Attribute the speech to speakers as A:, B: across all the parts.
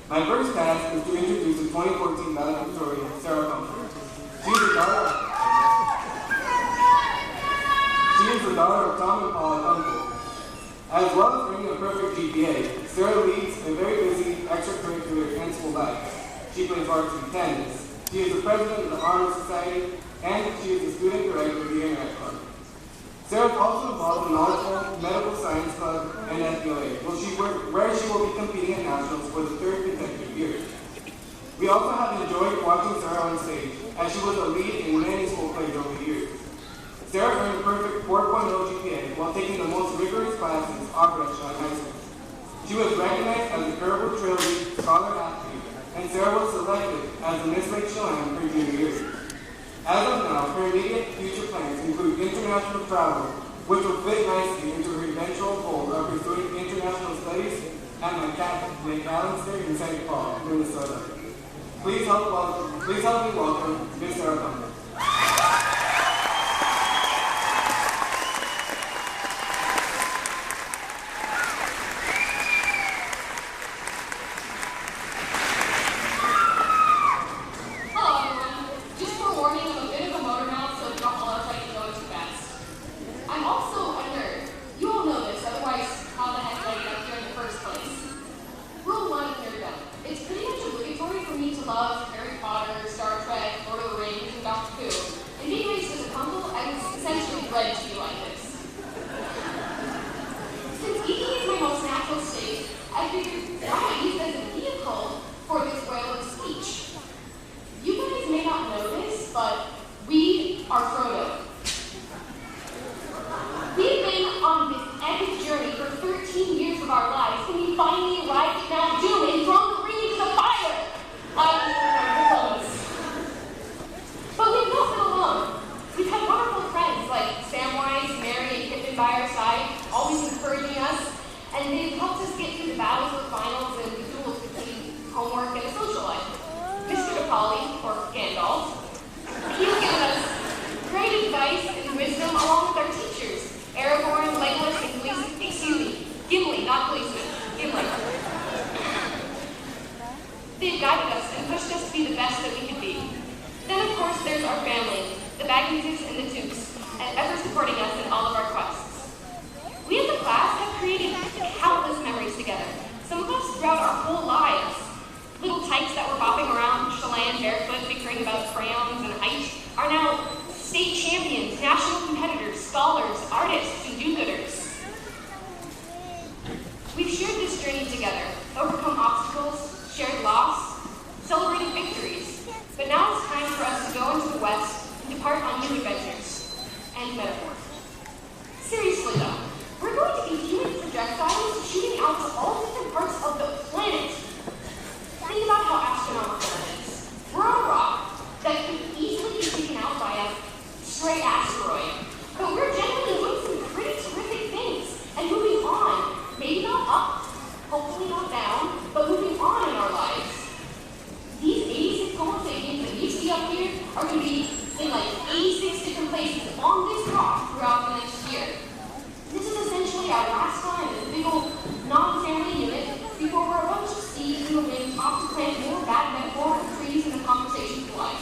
A: My first task is to introduce the 2014 valedictorian, Sarah Kunkel. She is the daughter of Tom and Paula Kunkel. As well as earning a perfect GPA, Sarah leads a very busy extracurricular and school life. She plays varsity tennis. She is the president of the Honor Society, and she is the student director of the Internet Club. Sarah is also involved in the Knowledgeable Medical Science Club and FBLA, where she will be competing at nationals for the third consecutive year. We also have enjoyed watching Sarah on stage, as she was a lead in many school plays over the years. Sarah earned a perfect 4.0 GPA while taking the most rigorous classes offered at Chelan High School. She was recognized as a Caribou Trail League Scholar Athlete, and Sarah was selected as the Miss Lake Chelan her junior year. As of now, her immediate future plans include international travel, which will fit nicely into her eventual goal of pursuing international studies at my McAllister in St. Paul, Minnesota. Please help me welcome Miss Sarah Kunkel.
B: Depaoli, or Gandalf. He's given us great advice and wisdom along with our teachers, Aragorn, Legolas, and Gimli, not Gleason, Gimli. They've guided us and pushed us to be the best that we could be. Then, of course, there's our family, the Bagginses and the Tukes, and ever supporting us in all of our quests. We as a class have created countless memories together, some of us throughout our whole lives. Little tykes that were bopping around Chelan barefoot, bickering about crayons and height, are now state champions, national competitors, scholars, artists, and do-gooders. We've shared this journey together, overcome obstacles, shared loss, celebrated victories, but now it's time for us to go into the West and depart on new adventures and metaphors. Seriously though, we're going to be human projectiles shooting out to all different parts of the planet. Think about how astronomical that is. We're on a rock that could easily be taken out by a stray asteroid, but we're generally doing some pretty terrific things and moving on. Maybe not up, hopefully not down, but moving on in our lives. These 86 Homo sapiens that you see up here are going to be in like 86 different places on this rock throughout the next year. This is essentially our last time as a big old non-family unit before we're a bunch of seeds in the wind off to plant more bad metaphorical trees in the conversation of life.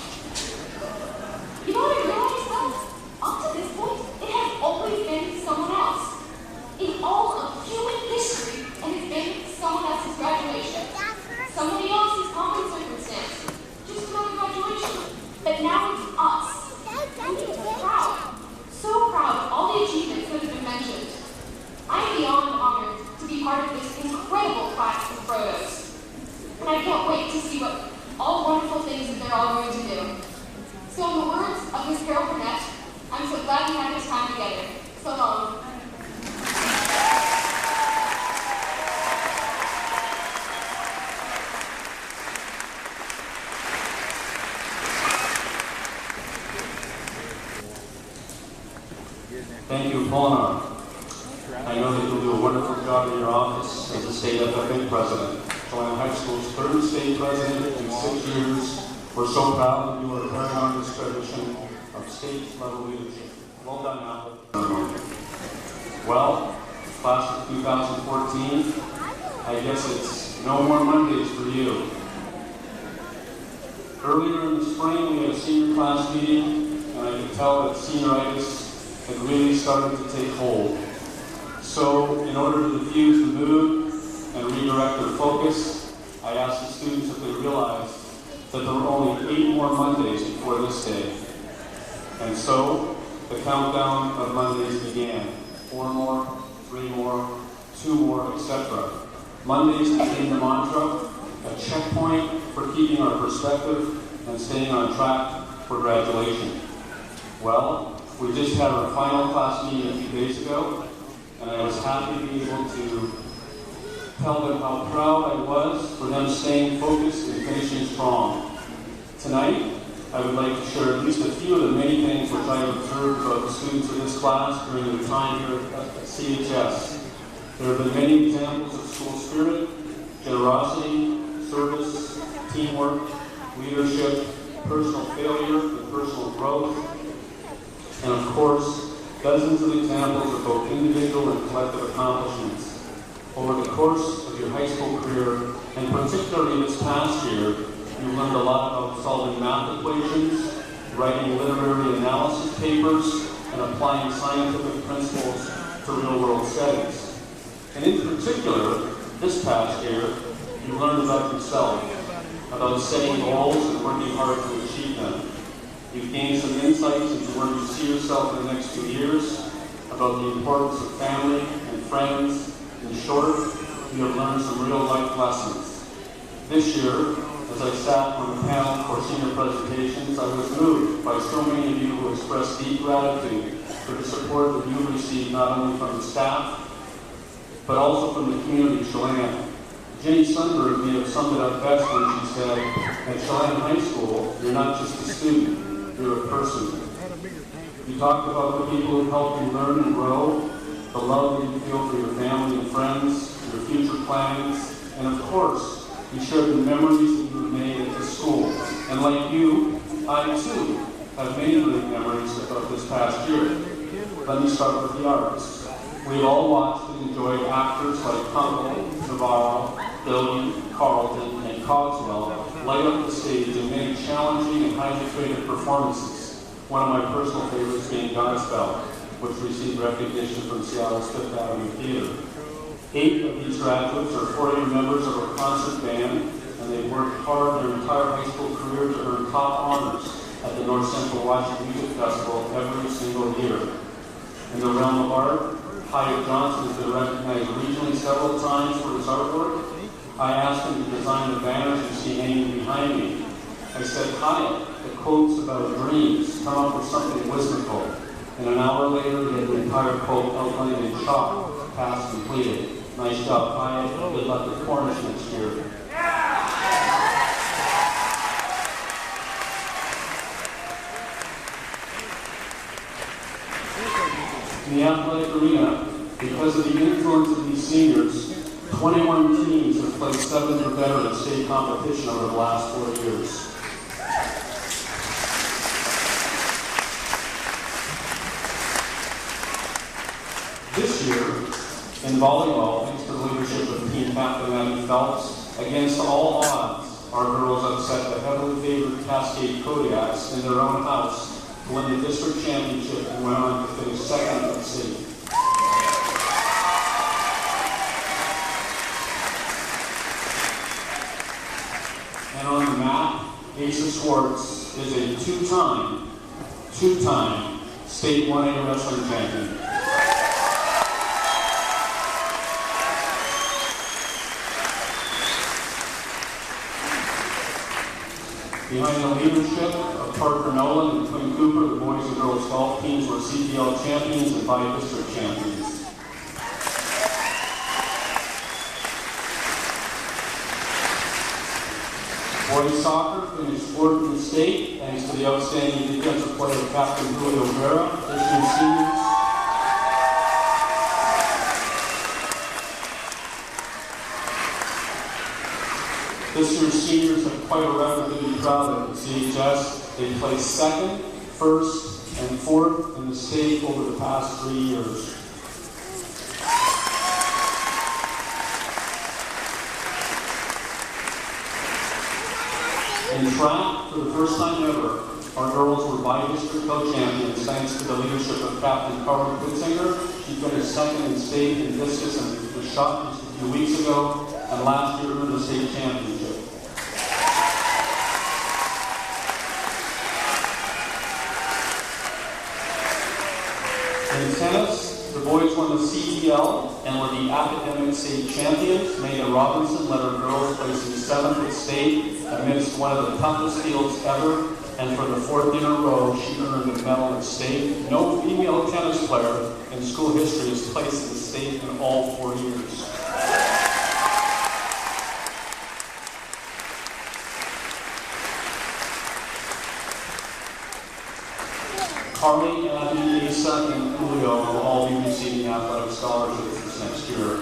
B: You know what I realized though? Up to this point, it has always been someone else. In all of human history, it has been someone else's graduation. Somebody else's common circumstance. Just another graduation. But now it's us. I'm proud. So proud of all the achievements that have been mentioned. I'm beyond honored to be part of this incredible class of Frodos. And I can't wait to see what all wonderful things that they're all going to do. So in the words of Miss Carol Burnett, I'm so glad we had this time together. So long.
C: Thank you, Apolinar. I know that you'll do a wonderful job in your office as the state FFA president. Chelan High School's third state president in 6 years. We're so proud that you are carrying on this tradition of state-level leadership. Well done, Apple. Well, class of 2014, I guess it's no more Mondays for you. Earlier in the spring, we had a senior class meeting, and I could tell that senioritis had really started to take hold. So, in order to diffuse the mood and redirect their focus, I asked the students if they realized that there were only 8 more Mondays before this day. And so, the countdown of Mondays began. 4 more, 3 more, 2 more, etc. Mondays became the mantra, a checkpoint for keeping our perspective and staying on track for graduation. Well, we just had our final class meeting a few days ago, and I was happy to be able to tell them how proud I was for them staying focused and finishing strong. Tonight, I would like to share at least a few of the many things which I have observed about the students of this class during their time here at CHS. There have been many examples of school spirit, generosity, service, teamwork, leadership, personal failure and personal growth, and of course, dozens of examples of both individual and collective accomplishments. Over the course of your high school career, and particularly this past year, you learned a lot about solving math equations, writing literary analysis papers, and applying scientific principles to real-world settings. And in particular, this past year, you learned about yourself, about setting goals and working hard to achieve them. You've gained some insights into where you see yourself in the next 2 years, about the importance of family and friends. In short, you have learned some real-life lessons. This year, as I sat on the panel for senior presentations, I was moved by so many of you who expressed deep gratitude for the support that you received not only from the staff, but also from the community of Chelan. Jenny Sundberg may have summed it up best when she said, at Chelan High School, you're not just a student, you're a person. You talked about the people who helped you learn and grow, the love that you feel for your family and friends, your future plans, and of course, you shared the memories that you have made at the school. And like you, I too have many great memories about this past year. Let me start with the arts. We've all watched and enjoyed actors like Kunkel, Navarro, Billy, Carlton, and Cogswell light up the stage in many challenging and highly creative performances. One of my personal favorites being Godspell, which received recognition from Seattle's Fifth Avenue Theater. 8 of these graduates are 4-year members of our concert band, and they've worked hard their entire high school career to earn top honors at the North Central Washington Music Festival every single year. In the realm of art, Hyatt Johnson has been recognized regionally several times for his artwork. I asked him to design the banners you see hanging behind me. I said, Hyatt, the quotes about dreams, come up with something whimsical. And an hour later, he had the entire quote outlined in chalk, task completed. Nice job, Hyatt. Good luck at Cornish next year. In the athletic arena, because of the influence of these seniors, 21 teams have placed 7th or better in state competition over the last 4 years. This year, in volleyball, thanks to the leadership of team captain Abby Phelps, against all odds, our girls upset the heavily favored Cascade Kodiaks in their own house to win the district championship and went on to finish 2nd in the city. And on the mat, Asa Schwartz is a two-time state 1A wrestling champion. Behind the leadership of Parker Nolan and Twin Cooper, the boys and girls golf teams were CPL champions and bi-district champions. Boys soccer finished 4th in the state thanks to the outstanding defensive play of Captain Julio Vera. This year's seniors This year's seniors have quite a record to be proud of at CHS. They placed 2nd, 1st, and 4th in the state over the past 3 years. track, for the first time ever, our girls were by-district co-champions thanks to the leadership of Captain Carly Pitzinger. She finished second in state in discus and was shot just a few weeks ago, and last year earned the state championship. In tennis, the boys won the CTL and were the academic state champions. Megan Robinson led her girls placing 7th at state amidst one of the toughest fields ever, and for the 4th in a row, she earned a medal at state. No female tennis player in school history has placed at state in all 4 years. Carly, Abby, Asa, and Julio will all be receiving athletic scholarships this next year.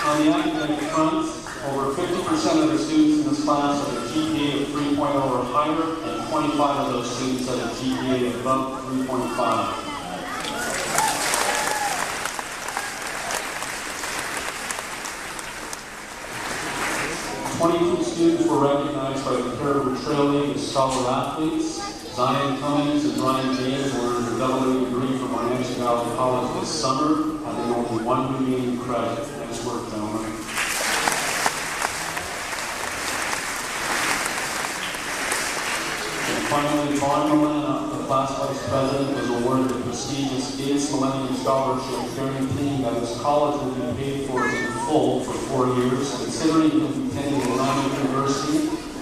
C: On the academic front, over 50% of the students in this class have a GPA of 3.0 or higher, and 25 of those students have a GPA above 3.5. 22 students were recognized by the Caribou Trail League as scholar athletes. Zion Cummings and Brian James earned a double degree from Hernandez Valley College this summer, having only one remaining credit. Nice work, gentlemen. And finally, Vaughn Milana, the class vice president, was awarded the prestigious Gates Millennium Scholarship, guaranteeing that his college will be paid for in full for 4 years. Considering he will be attending Atlanta University,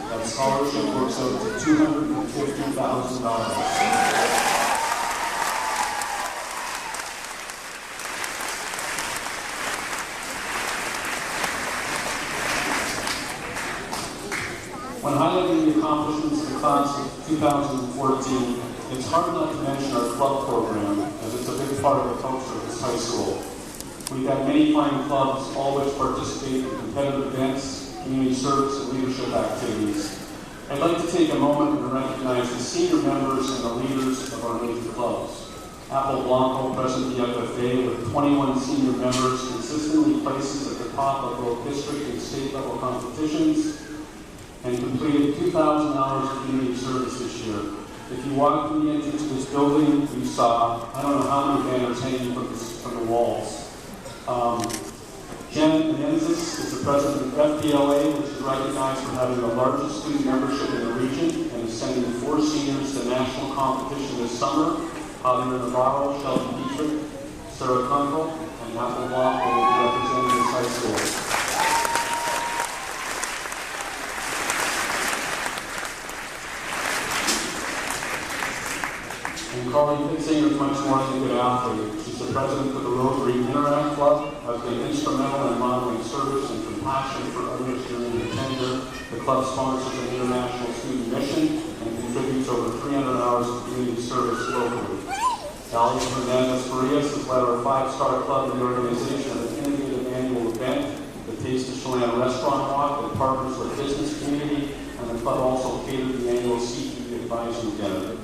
C: that scholarship works out to $250,000. When highlighting the accomplishments of the class of 2014, it's hard not to mention our club program, as it's a big part of the culture of this high school. We've had many fine clubs, all which participate in competitive events, community service, and leadership activities. I'd like to take a moment and recognize the senior members and the leaders of our major clubs. Blanco, present the FFA, with 21 senior members, consistently places at the top of both district and state level competitions, and completed 2,000 hours of community service this year. If you walk through the entrance to this building, you saw, I don't know how many banners hanging from the walls. Hernandez is the president of FPLA, which is recognized for having the largest student membership in the region, and is sending 4 seniors to national competition this summer. Javier Navarro, Shelby Dietrich, Sarah Kunkel, and Blanco will be representing this high school. And Carly Pitzinger is much more than a good athlete. She's the president of the Rotary Interact Club, has been instrumental in modeling service and compassion for others during her tenure. The club sponsors an international student mission and contributes over 300 hours of community service locally. Dalia Hernandez Farias has led our 5-star club in the organization of an innovative annual event, the Taste of Chelan Restaurant Walk, that partners with business community, and the club also catered the annual CTV advisory dinner.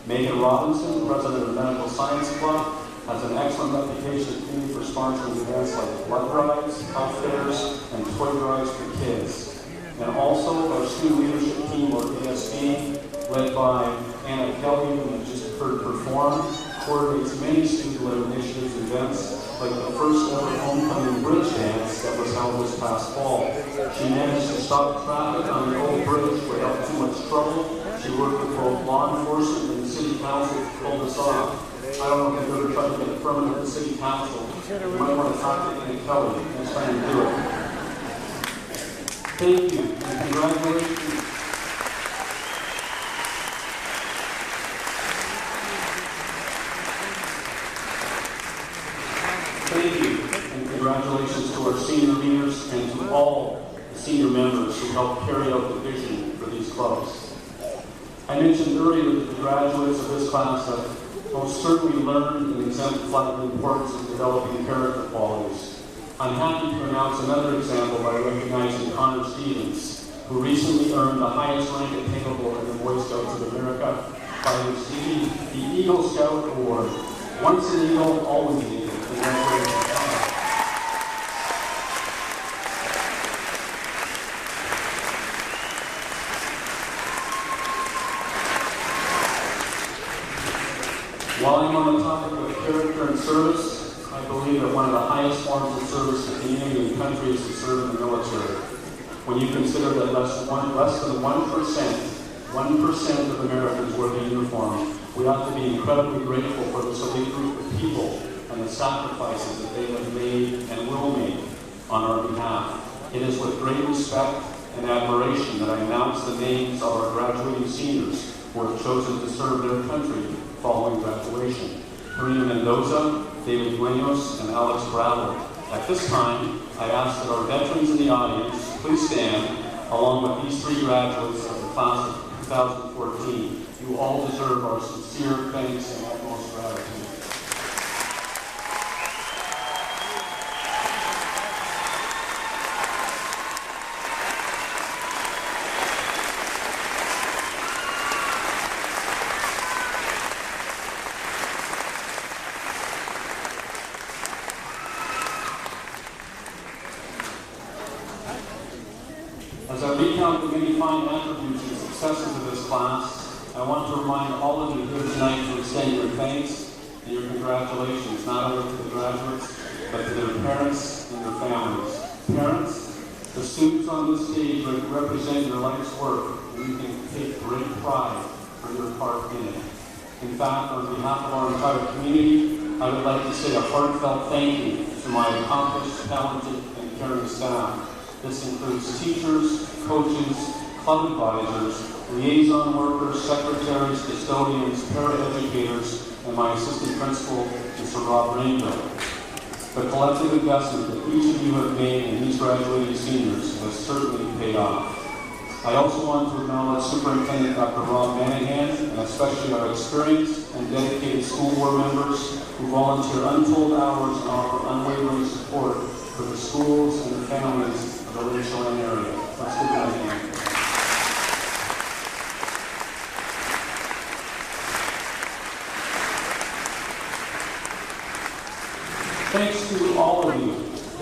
C: Megan Robinson, president of the Medical Science Club, has an excellent reputation in the community for sponsoring events like blood drives, health fairs, and toy drives for kids. And also our student leadership team, or ASB, led by Anna Kelly, who you just heard perform, coordinates many student-led initiatives and events, like the first ever homecoming bridge dance that was held this past fall. She managed to stop traffic on the old bridge without too much trouble. She worked with both law enforcement and the city council to pull this off. I don't know if you've ever tried to get a permit at the city council. You might want to talk to Anna Kelly next time you do it. Thank you, and congratulations. Thank you, and congratulations to our senior leaders and to all the senior members who helped carry out the vision for these clubs. I mentioned earlier that the graduates of this class have most certainly learned and exemplified the importance of developing character qualities. I'm happy to announce another example by recognizing Connor Stevens, who recently earned the highest rank attainable in the Boy Scouts of America by receiving the Eagle Scout Award. Once an Eagle, always an Eagle. Congratulations, Connor. While I'm on the topic of character and service, I believe that one of the highest forms of service to community and country is to serve in the military. When you consider that less than 1% of Americans wear the uniform, we ought to be incredibly grateful for this elite group of people and the sacrifices that they have made and will make on our behalf. It is with great respect and admiration that I announce the names of our graduating seniors who have chosen to serve their country following graduation. Karina Mendoza, David Dueños, and Alex Bradley. At this time, I ask that our veterans in the audience please stand along with these three graduates of the class of 2014. You all deserve our sincere thanks and utmost gratitude. As I recount the many fine attributes and successes of this class, I want to remind all of you here tonight to extend your thanks and your congratulations, not only to the graduates, but to their parents and their families. Parents, the students on this stage represent your life's work, and you can take great pride for your part in it. In fact, on behalf of our entire community, I would like to say a heartfelt thank you to my accomplished, talented, and caring staff. This includes teachers, coaches, club advisors, liaison workers, secretaries, custodians, paraeducators, and my assistant principal, Mr. Rob Rainville. The collective investment that each of you have made in these graduating seniors has certainly paid off. I also want to acknowledge Superintendent Dr. Rob Manahan, and especially our experienced and dedicated school board members who volunteer untold hours and offer unwavering support for the schools and the families of the Chelan area. Let's give them a hand. Thanks to all of you,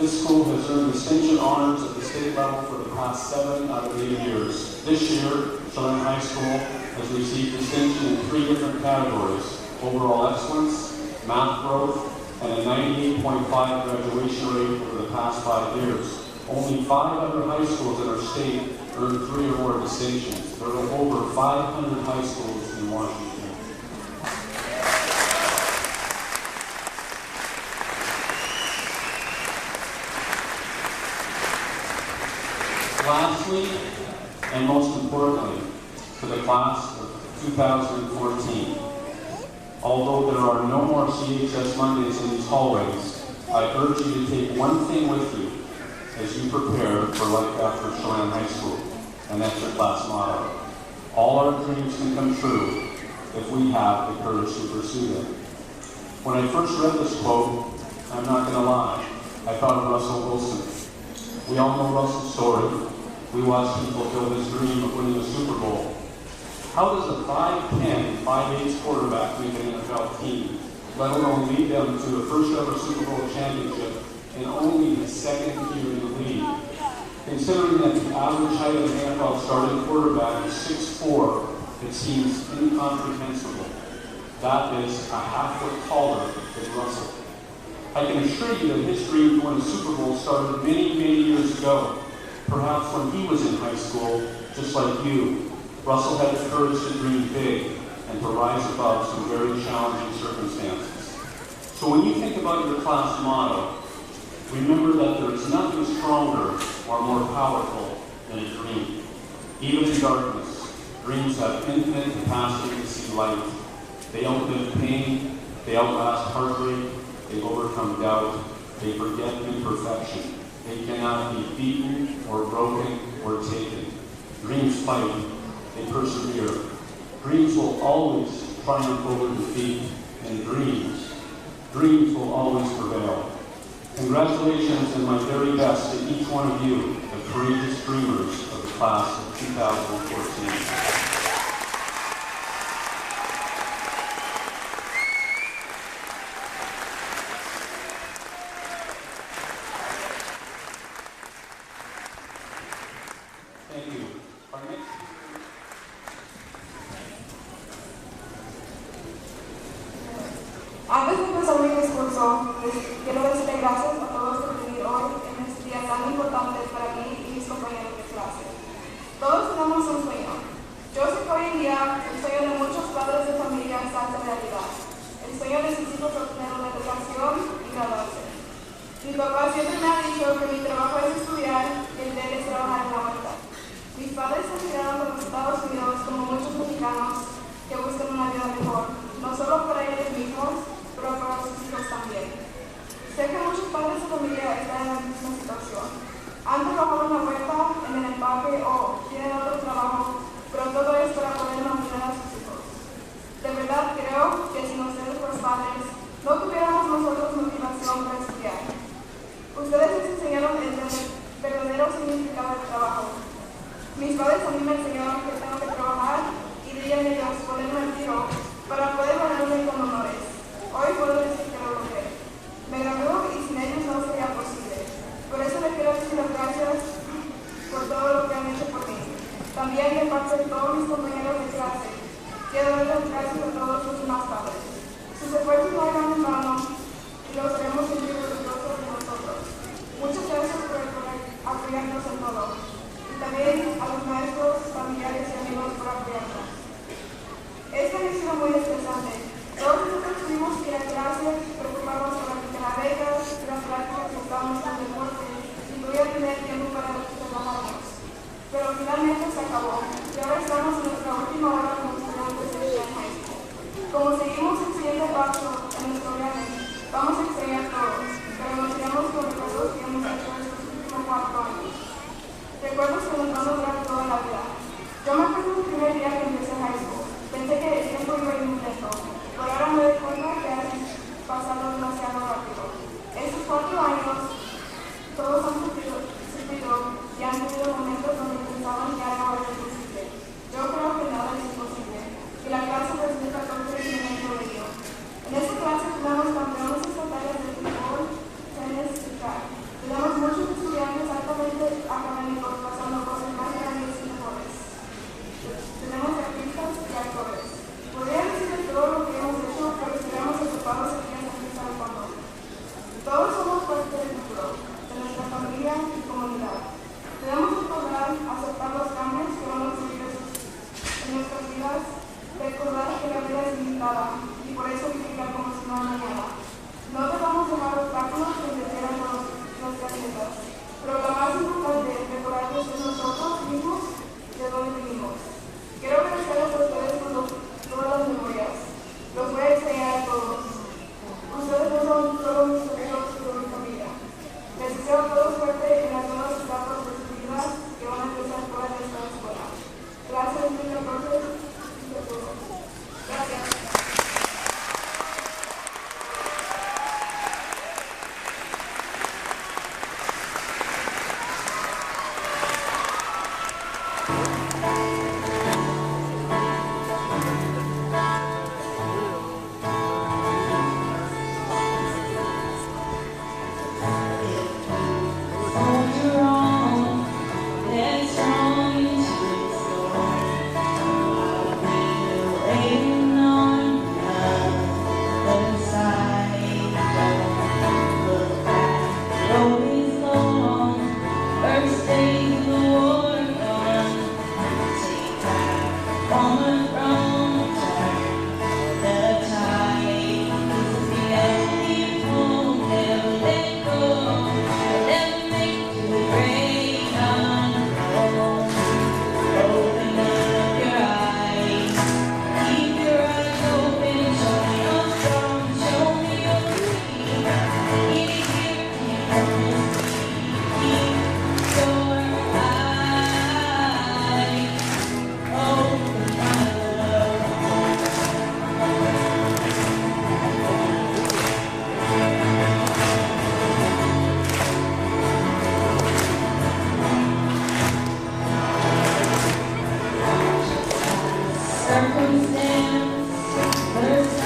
C: this school has earned distinction honors at the state level for the past 7 out of 8 years. This year, Chelan High School has received distinction in 3 different categories: overall excellence, math growth, and a 98.5 graduation rate over the past 5 years. Only 5 other high schools in our state earned 3 or more distinctions. There are over 500 high schools in Washington. Lastly, and most importantly, to the class of 2014. Although there are no more CHS Mondays in these hallways, I urge you to take one thing with you as you prepare for life after Chelan High School, and that's your class motto. All our dreams can come true if we have the courage to pursue them. When I first read this quote, I'm not going to lie, I thought of Russell Wilson. We all know Russell's story. We watched him fulfill his dream of winning a Super Bowl. How does a 5'10", 5'8" quarterback make an NFL team, let alone lead them to the first ever Super Bowl championship in only his 2nd year in the league? Considering that the average height of an NFL starting quarterback is 6'4", it seems incomprehensible. That is a half-foot taller than Russell. I can assure you that his dream to win a Super Bowl started many, many years ago. Perhaps when he was in high school, just like you, Russell had the courage to dream big and to rise above some very challenging circumstances. So when you think about your class motto, remember that there is nothing stronger or more powerful than a dream. Even in darkness, dreams have infinite capacity to see light. They outlive pain, they outlast heartbreak, they overcome doubt, they forget imperfection. They cannot be beaten or broken or taken. Dreams fight, they persevere. Dreams will always triumph over defeat, and dreams will always prevail. Congratulations and my very best to each one of you, the courageous dreamers of the class of 2014.
D: eso, quiero decirle gracias a todos por venir hoy en este día tan importante para mí y mis compañeros de clase. Todos tenemos un sueño. Yo sé que hoy en día el sueño de muchos padres de familia se hace realidad. El sueño de sus hijos obtener una educación y graduarse. Mi papá siempre me ha dicho que mi trabajo es estudiar y el de él es trabajar en la huerta. Mis padres se emigraron a los Estados Unidos como muchos mexicanos que buscan una vida mejor, no solo para ellos mismos, pero para sus hijos también. Sé que muchos padres de familia están en la misma situación. Han trabajado en la huerta, en el empaque o tienen otro trabajo, pero todo es para poder mantener a sus hijos. De verdad creo que sin ustedes los padres no tuviéramos nosotros motivación para estudiar. Ustedes les enseñaron el verdadero significado del trabajo. Mis padres a mí me enseñaron que tengo que trabajar y dirían ellos ponerme al tiro para poder ganarme con honores. Hoy puedo decir que lo logré. Me graduó y sin ellos no sería posible. Por eso les quiero decir las gracias por todo lo que han hecho por mí. También de parte de todos mis compañeros de clase, quiero dar las gracias a todos los demás padres. Sus esfuerzos no eran en vano y los haremos sentir orgullosos de nosotros. Muchas gracias por apoyarnos en todo. Y también a los maestros, familiares y amigos por apoyarnos. Este ha sido muy estresante. Todos nosotros tuvimos que ir a clase, preocuparnos por aplicar becas, las prácticas que estábamos en deporte y todavía tener tiempo para trabajarnos. Pero finalmente se acabó y ahora estamos en nuestra última hora como estudiantes de Chelan High School. Como seguimos el siguiente paso en nuestro viaje, vamos a extrañar todos, pero nos iremos con recuerdos que hemos hecho estos últimos 4 años. Recuerdos que nos van a durar toda la vida. Yo me acuerdo del primer día que empecé high school. Pensé que el tiempo iba a ir muy lento, pero ahora me doy cuenta que han pasado demasiado rápido. Estos 4 años, todos han sufrido y han tenido momentos donde pensaban que algo era imposible. Yo creo que nada es imposible, y la clase de 2014 es un ejemplo de ello. En esta clase tenemos campeones estatales de fútbol, tenis y track. Tenemos muchos estudiantes altamente académicos pasando cosas más grandes y mejores. Tenemos artistas y actores. Podría decirles todo lo que hemos hecho, pero esperamos ocupados el día de empezar el fondo. Todos somos parte del futuro, de nuestra familia y comunidad. Tenemos que lograr aceptar los cambios que van a ocurrir en nuestras vidas, recordar que la vida es limitada y por eso vivir como si no hubiera mañana. No debemos dejar obstáculos que detieran nuestras metas, pero lo más importante es recordar que somos nosotros mismos de dónde venimos. Quiero agradecerles a ustedes por todas las memorias. Los voy a extrañar a todos. Ustedes no son solo mis amigos, sino mi familia. Les deseo a todos suerte en las nuevas etapas de sus vidas que van a empezar fuera de esta escuela. Gracias, 2014 y a todos. Gracias.
E: Circumstance,